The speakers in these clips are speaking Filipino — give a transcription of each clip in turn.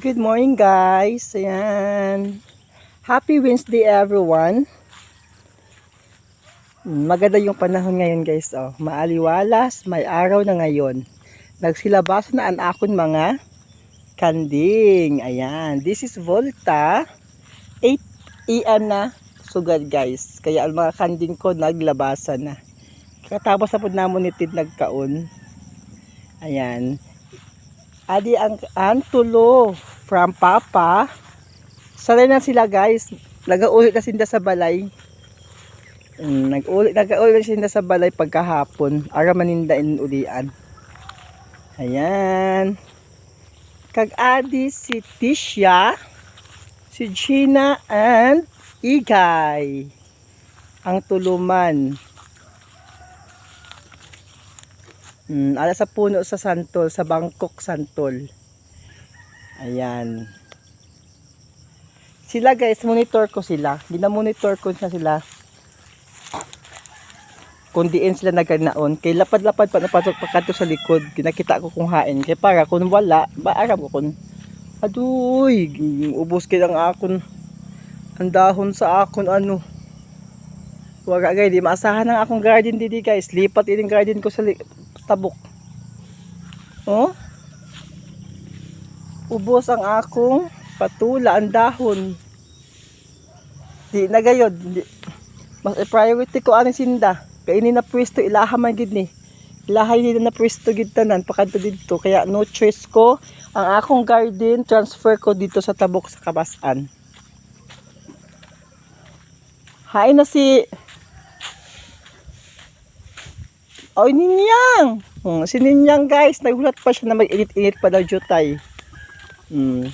Good morning guys. Ayan. Happy Wednesday everyone. Maganda yung panahon ngayon guys. Oh. Maaliwalas, may araw na ngayon. Nagsilabas na ang akon mga kanding. Ayan. This is Volta. 8 AM na sugad guys. Kaya ang mga kanding ko naglabasan na. Katapos na po namon nitid nagkaon. Ayan. Adi ang tulo from Papa. Sanay na sila guys. Nag-uwi na sila sa balay. Nag-uwi na sila sa balay pagkahapon. Ara manindain ulian. Ayan. Kag-adi si Tisha, si Gina and Igay. Ang tuluman. Ala sa puno sa Santol, sa Bangkok Santol. Ayan. Sila guys, monitor ko sila. Gina-monitor ko na sila. Kung diin sila nagkanaon. Kay lapad-lapad pa napasok pa kanto sa likod. Ginakita ko kung hain. Kay para kung wala, baarap ko kung aduy, ubos kay ang akon. Ang dahon sa akon ano. Wala guys, di maasahan ang akong garden didi guys. Lipat ining garden ko sa tabok. Oh? Ubos ang akong patula, ang dahon. Di na gayod. Mas priority ko aning sinda. Kainin na pwesto, ilaha man gid ni. Ilahay nila na pwesto gid tanan pakadto didto. Kaya no choice ko ang akong garden transfer ko dito sa tabok sa Kabasan. Hain na si Oy Ninyang. Si Ninyang guys, nagulat pa siya na mag-init-init pa daw jutay.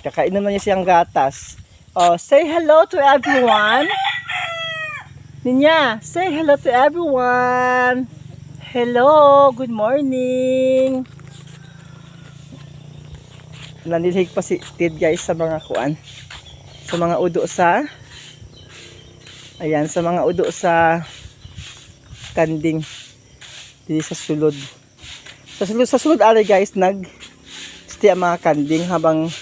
Kakain na niya siyang gatas. Oh, say hello to everyone. Ninya, say hello to everyone. Hello, good morning. Nanilhig pa si Tid guys sa mga kuan. Sa mga udo sa ayan, sa mga udo sa kanding. Dili sa sulod. Sa sulod ari guys stay ang mga kanding habang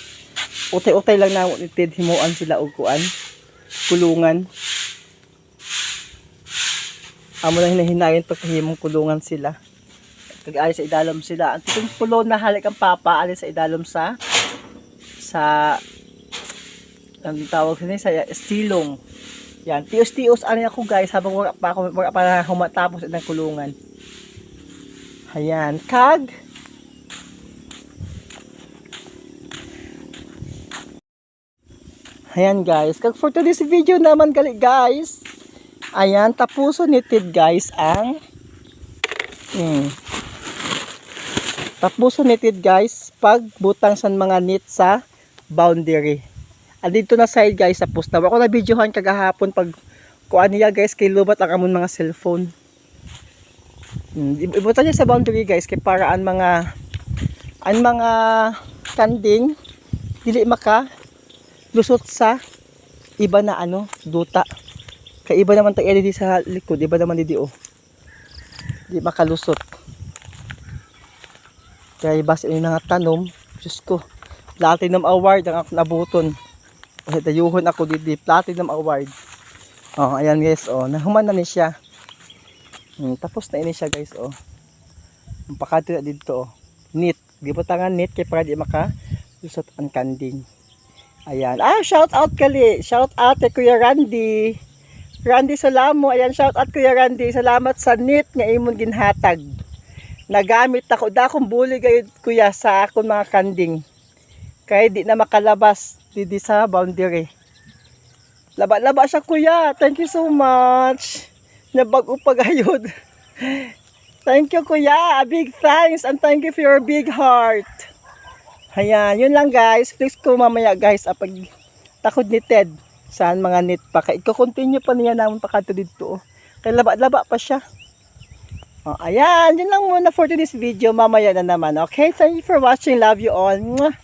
utay-utay lang na nitid himuan sila og kuan, kulungan. Amo lang hinahinayin pagkahimong kulungan sila. Kag-ali sa idalom sila. Ang tikong pulo na halik ang papa ali sa idalom sa ang tawag sa silong. Yan, tios-tios ani ako guys habang wala pa humatapos ang kulungan. Ayan, kag ayan guys, kag for today's video naman gali guys. Ayan, tapuso nitid guys ang tapuso nitid guys pagbutang sa mga net sa boundary. Andito na side guys sa post na. Ako na videohan kagahapon pag kuan niya guys kay lubat ang amon mga cellphone. Ibutan niya sa boundary guys kay para ang mga kanding dili maka lusot sa iba na ano duta. Kay iba naman tag di sa likod, iba naman di oh. Di makalusot. Kaya basta yung mga tanom, Diyos ko, Platinum Award ang ako nabuton. Kasi dayuhon ako dito, Platinum Award. Oh, ayan guys, oh, nahuman na ni siya. Tapos na ini siya guys, oh. Pakadto na dito, oh. Neat. Gibutangan neat kay para di makalusot ang kanding. Ayan. Shout out kali. Shout out kay Kuya Randy. Randy Solamo, ayan, shout out Kuya Randy. Salamat sa neat nga imong ginhatag. Nagamit ako dakong buli gayud kuya sa akong mga kanding. Kay di na makalabas didi sa boundary. Laba-laba siya kuya. Thank you so much. Nabag-o pagayod. Thank you kuya. A big thanks and thank you for your big heart. Ayan, yun lang guys. Please ko mamaya guys apag takod ni Ted. Saan mga net pa. Kaya i-continue pa niya naman pa kanto dito. Oh. Kaya laba-laba pa siya. Oh, ayan. Yun lang muna for today's video. Mamaya na naman. Okay? Thank you for watching. Love you all. Mwah!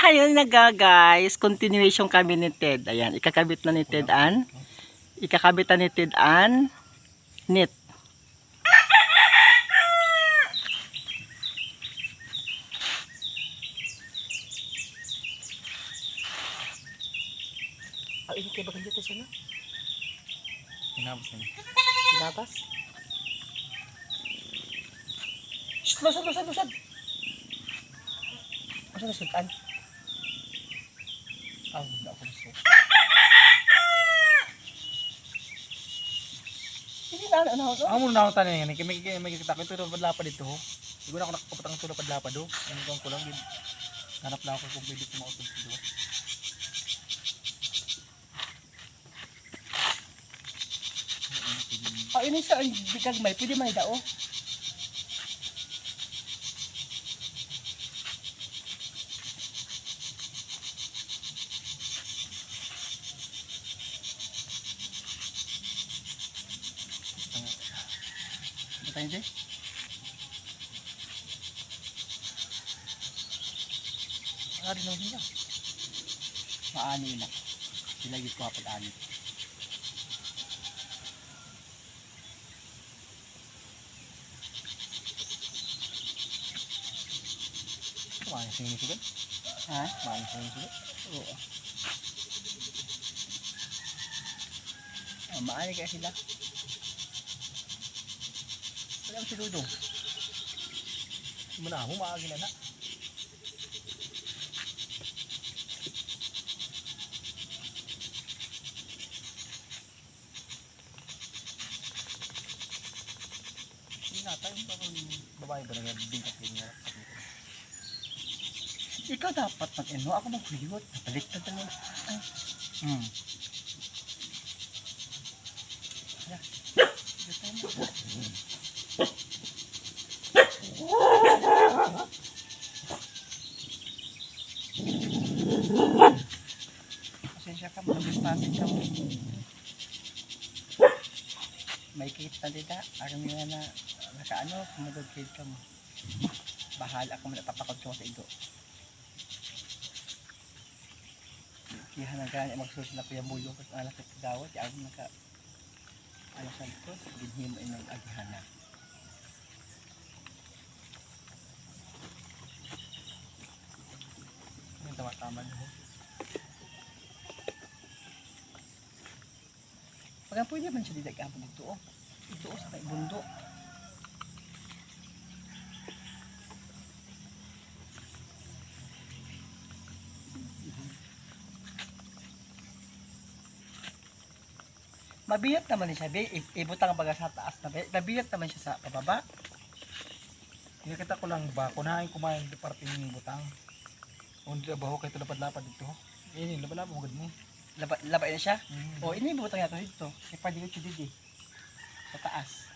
Ayun na guys. Continuation kami ni Ted. Ayan. Ikakabit na ni Ted an. Ikakabit na ni Ted an. Net. Ay, hindi kayo bagay dito siya na. Tinabas na. Sinabas. Shhh! Lusad, lusad, lusad! Masa nasudan? Ah, hindi ako lusad. Hindi na, ano ako? Ako muna ako tanin yan. May kita ko ito padlapa dito. Siguro ako nakapatang ito padlapa do. Ano ko lang. Hanap lang ako kung pwede ko mautod dito. Ah, ini siya, ay, bigagmay. Pwede man idao. Tayo deh. Ari lang niya. Maani na. Sila yung kapag-ani. Maayos yung sugat. Ha? Maayos yung sugat. Oo. Oh, maani kaya sila. Kaya si Dudong. Muna mo maagi na na. Hindi na tayo parang babae ba nag-bingkat niya. Ikaw dapat mag-eno. Ako mag-huyot. Napaliktad na lang. Ay. Hala. Dito tayo. Pasensya ka, mag-distancing ka mo. May kita dita. Aram nyo na nakaano, kumagod-kid ka mo. Bahala ka mo na papakod ko sa igo. Kaya na gani magsusunod na kuya mulong at anak at gawat. Ako naka anak sa ito. Ginhim ay nag-agihana. Yung tama-tama na. Pagka pwede man siya didagapon dito. Oh. Ito oh, sa may bundok. Mabiyat naman siya, be. Ibutang baga sa taas na, be. Mabiyat naman siya sa pababa. Kita ko lang ba, kunain kumain di parting butang. O hindi ba ho kayo ito lapad-lapad dito? Eh, lapad-lapad mo mo. Labay na siya? O, ini ibutang nato dito. Ipadigod siya dito. Sa taas.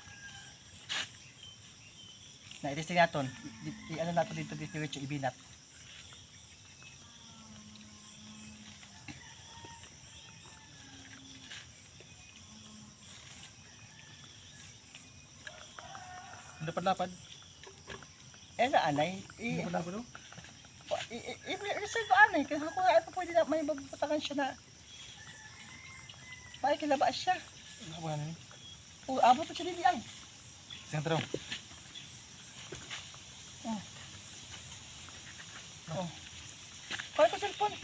Na, itisting natin. Ano nato dito dito yung ibinat. Lapad-lapad. Eh, na anay. Lapad-lapad o? I-reserve ko anay. Kasi ako nga, pwede na may mabubutangan siya na. May kilabas siya. Ano ba na yun? O, abot na siya dito ay. Sentro. Kaya ko cellphone.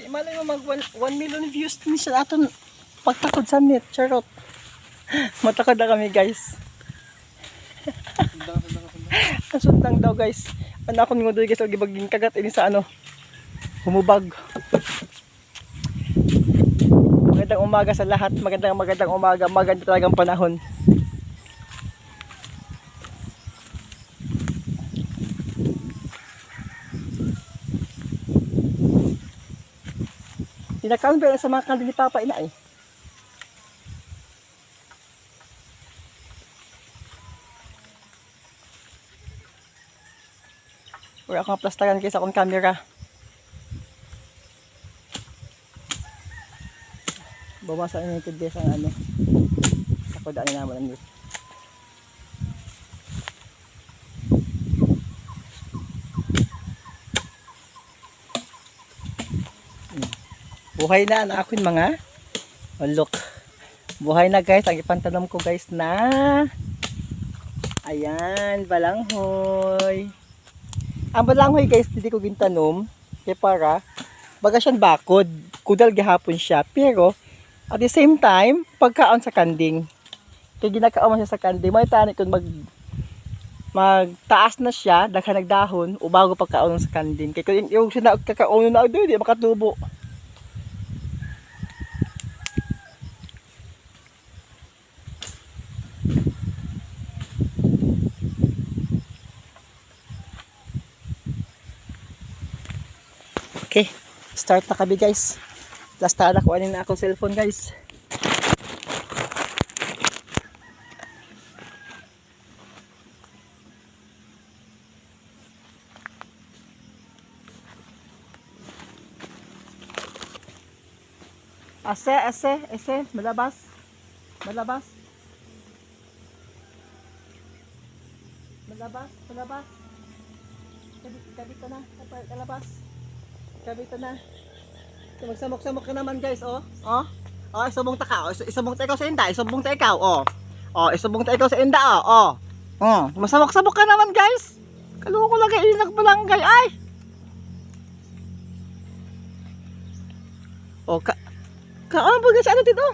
Malay mo mag 1 million views din siya aton pagtakod sa net. Charot. Matakod na kami guys. Ang sundang daw guys. Ano ako nga doon guys. Huwag ibaging kagat ini sa ano. Humubag. Magandang umaga sa lahat. Magandang umaga. Maganda talagang panahon. Tinakaon ba sa mga kandi ni Papa ina eh. Wala akong plastakan kaysa akong camera. Bumasa na yung des ang ano. Sa kodaan naman ang net. Buhay na ang akin mga. Oh, look. Buhay na guys. Ang ipantanom ko guys na. Ayan. Balanghoy. Ang balanghoy guys. Hindi ko gintanom. Kaya para baga siyang bakod. Kudal gihapon siya. Pero, at the same time, pagkaon sa kanding. Kaya ginakaon man siya sa kanding. May tani kung magtaas na siya, daghan nagdahon, o bago pagkaon sa kanding. Kaya kung yung siya kakaon na, di makatubo. Okay, start na kami guys. Last na ko na ako cellphone guys. Ese, malabas. Malabas. Kabit ka na, kalabas. Kabit na. Magsamok-samok ka naman guys, oh. Oh, isubong ta ka, oh. Isubong ta ikaw sa inda, isubong ta ikaw, oh. Oh, isubong ta ikaw sa inda, oh. Masamok-samok ka naman guys. Kaluko lang kay inak balangay, ay. Oh, ano ba guys, ano dito?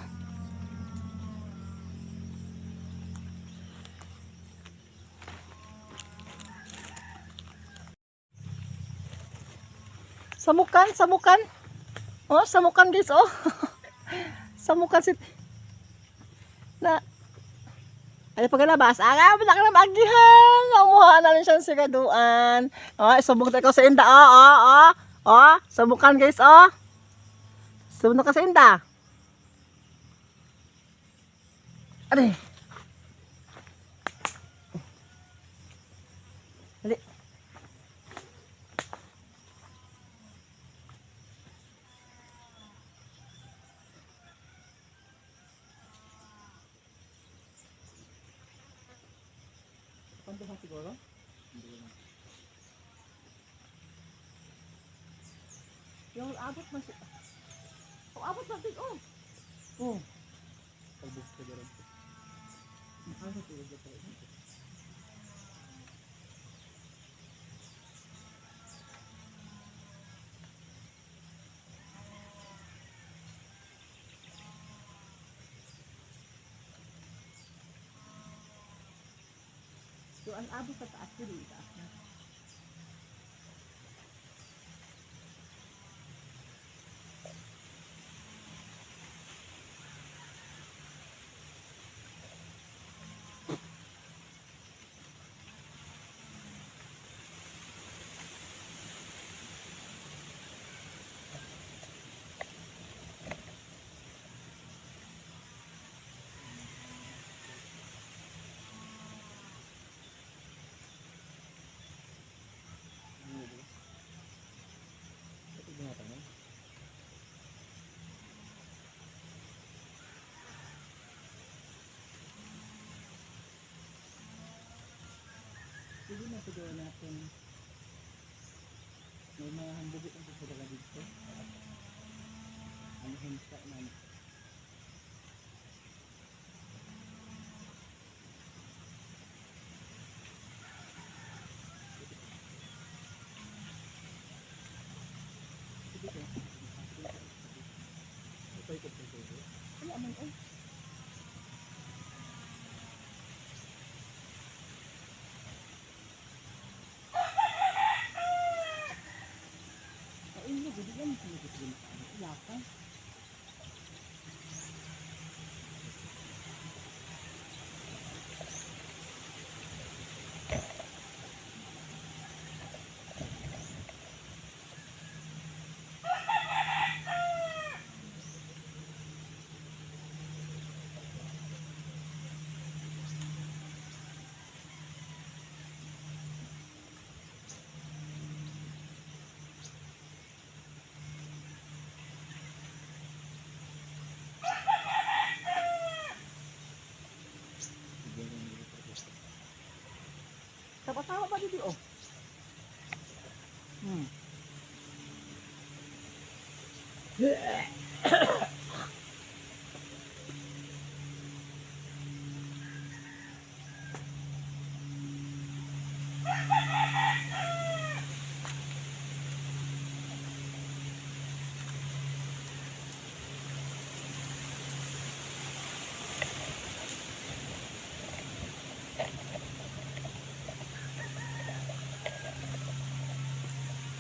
Samukan. Oh, samukan guys, oh. Samukan si na ay pagalabas. Wala ka na maagihan. Namuha na rin siyang sigaduan. Oh, isubok na ikaw sa inda, oh. Oh, samukan guys, oh. Subok na ka sa inda. Aray. Dali. Pantuhan siguro? Yung abot man siya. Abot man siya, oh. Oh. Pagbuk ka dyan. Ano siya dyan? So, ang abot sa taas ko dito. Sige na siguro natin. May mga handugit ang susunod dito. Ano hinsa naman. Ay, aman, ay. Tawa pa dito, oh.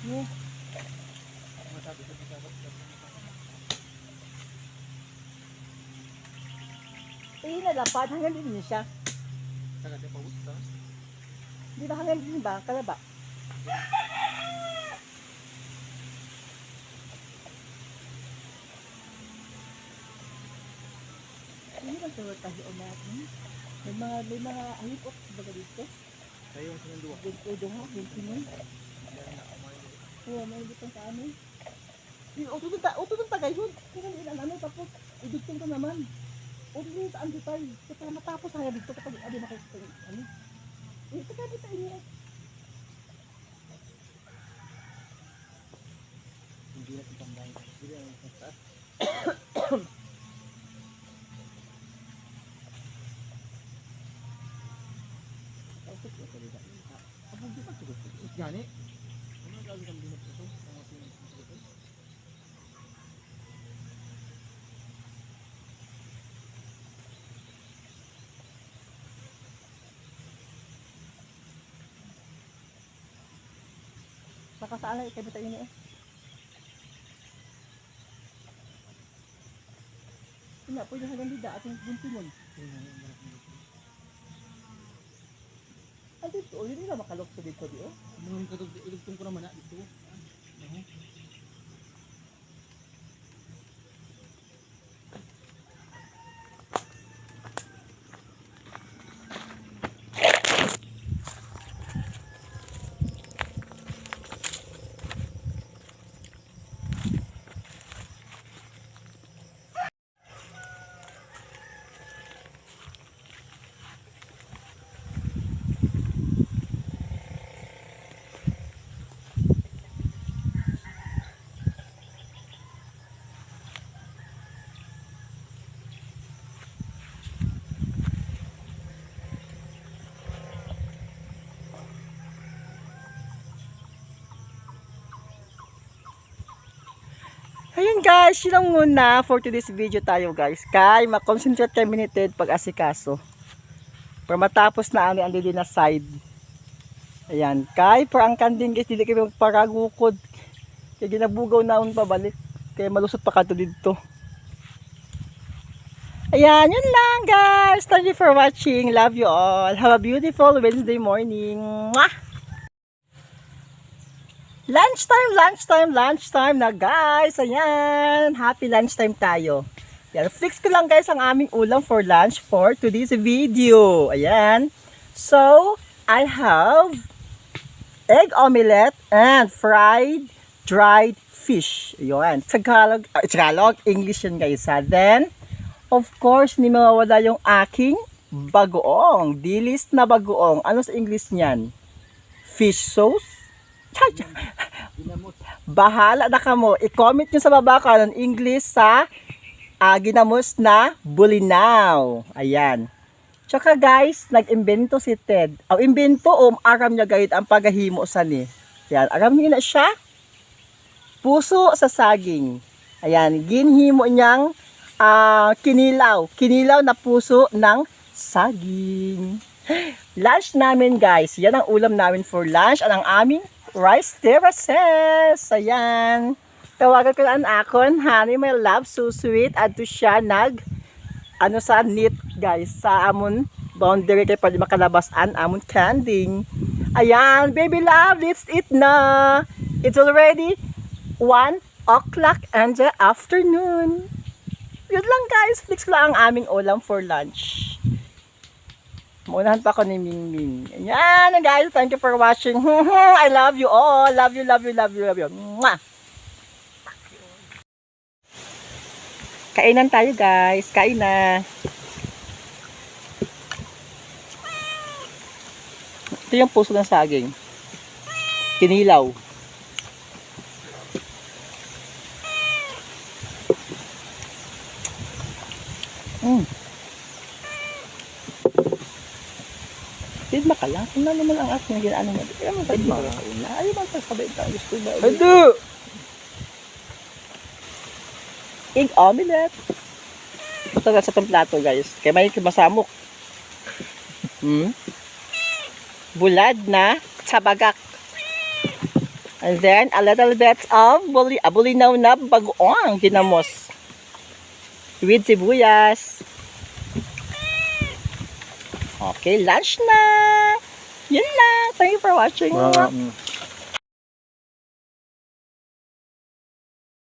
Yeah. Eh, nalapad. Hanggang din siya. Di ba hanggang din ba? Kala ba? Hindi ba tawag tayo natin? May mga ayupot baga dito. Tayo ang sinunduwa. Dito nga, dito mo. Oo, may ibutang sa amin. Ututong tagay yun. Kaya ilan ano, tapos idugtong ka naman. Ututong sa anditay. Kaya matapos haya dito kapag adi makikita yung ano. Ito ka dito inyo. Hindi natin pambahin. Hindi natin pagtaas. Gani? Ano gagawin kang binap ito? Saka saan na ikabita inyo eh. Hindi, pwede hanggang dida ating buntingon. Ay, dito, hindi na makalok sa dito di oh. Nung katugtong ko naman na dito. Ayun guys, yun lang muna for today's video tayo guys. Kay makonsentrate kami ni Ted pag asikaso. Para matapos na ang andi din na side. Ayan, kay para ang kanding guys, dili kami magparagukod. Kaya ginabugaw naon pabalik. Kaya malusot pa kadto dito. Ayan, yun lang guys. Thank you for watching. Love you all. Have a beautiful Wednesday morning. Mwah! Lunchtime na guys. Ayan, happy lunchtime tayo. Ayan, fix ko lang guys ang aming ulam for lunch for today's video. Ayan. So, I have egg omelette and fried dried fish. Ayan, Tagalog, English yun guys ha. Then, of course, hindi mawawala yung aking bagoong. Dilis na bagoong. Ano sa English niyan? Fish sauce? Bahala na kamo. I-comment nyo sa baba ko anong English sa ginamos na bulinaw. Ayan. Tsaka guys, nag-imbento si Ted. Imbento aram niya gayud ang paghahimo sa ni. Ayan, aram niya na siya. Puso sa saging. Ayan, ginhimo niyang kinilaw. Kinilaw na puso ng saging. Lunch namin guys. Yan ang ulam namin for lunch. Ang aming rice terraces. Ayan. Tawagan ko na ang akon. Honey, my love, so sweet. At siya sa knit guys. Sa amon boundary kay pwede makalabas ang amon canding. Ayan, baby love, let's eat na. It's already 1 o'clock in the afternoon. Yun lang guys. Fix lang ang aming ulam for lunch. Maunahan pa ako ni Mingming. Ayan guys, thank you for watching. I love you all. Love you. Mwah! Kainan tayo guys. Kain na. Ito yung puso ng saging. Kinilaw. Hindi makala. Kung na naman ang aking ginaan mo. Kaya mo tayo makauna. Ayaw man pasabay tayo. Gusto ba? Hado! Egg omelette. Ito na sa itong plato guys. Kaya may masamok. Bulad na sabagak. And then, a little bit of abulinaw na bagoong ginamos. With sibuyas. Okay, lunch na! Yun lang. Thank you for watching.